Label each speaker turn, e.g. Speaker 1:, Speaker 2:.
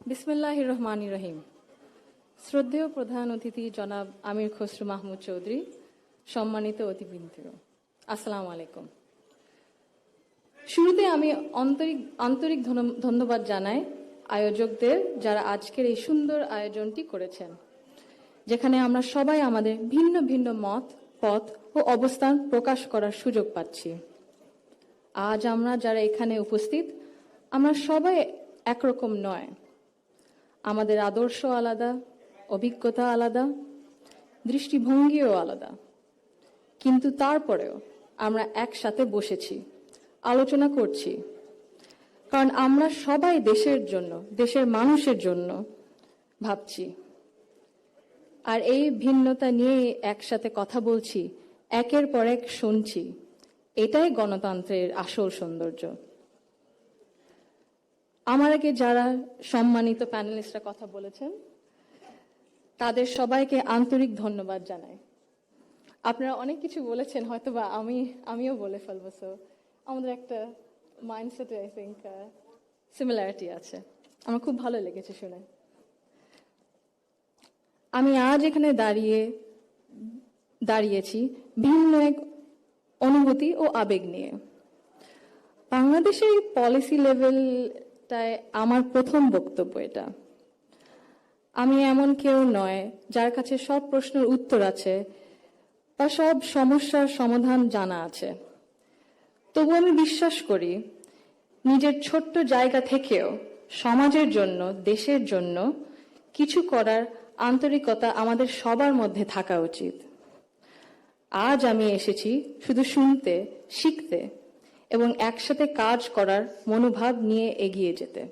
Speaker 1: বিসমিল্লাহির রহমানির রহিম। শ্রদ্ধেয় প্রধান অতিথি জনাব আমির খসরু মাহমুদ চৌধুরী, সম্মানিত অতিথিবৃন্দ, আসসালামু আলাইকুম। শুরুতে আমি আন্তরিক ধন্যবাদ জানাই আয়োজকদের, যারা আজকের এই সুন্দর আয়োজনটি করেছেন, যেখানে আমরা সবাই আমাদের ভিন্ন ভিন্ন মত, পথ ও অবস্থান প্রকাশ করার সুযোগ পাচ্ছি। আজ আমরা যারা এখানে উপস্থিত, আমরা সবাই একরকম নয়। আমাদের আদর্শ আলাদা, অভিজ্ঞতা আলাদা, দৃষ্টিভঙ্গিও আলাদা, কিন্তু তারপরেও আমরা একসাথে বসেছি, আলোচনা করছি, কারণ আমরা সবাই দেশের জন্য, দেশের মানুষের জন্য ভাবছি। আর এই ভিন্নতা নিয়ে একসাথে কথা বলছি, একের পর এক শুনছি। এটাই গণতন্ত্রের আসল সৌন্দর্য। আমার আগে যারা সম্মানিত প্যানেলিস্টরা কথা বলেছেন, তাদের সবাইকে আন্তরিক ধন্যবাদ জানাই। আপনারা অনেক কিছু বলেছেন, হয়তোবা আমিও বলে ফেলবো। সো আমাদের একটা মাইন্ডসেটে আই থিঙ্ক সিমিলারিটি আছে। আমার খুব ভালো লেগেছে শুনে। আমি আজ এখানে দাঁড়িয়েছি ভিন্ন এক অনুভূতি ও আবেগ নিয়ে। বাংলাদেশের পলিসি লেভেলটায় আমার প্রথম বক্তব্য এটা। আমি এমন কেউ নয় যার কাছে সব প্রশ্নের উত্তর আছে বা সব সমস্যার সমাধান জানা আছে। তবু আমি বিশ্বাস করি, নিজের ছোট্ট জায়গা থেকেও সমাজের জন্য, দেশের জন্য কিছু করার আন্তরিকতা আমাদের সবার মধ্যে থাকা উচিত। আজ আমি এসেছি শুধু শুনতে, শিখতে এবং একসাথে কাজ করার মনোভাব নিয়ে এগিয়ে যেতে।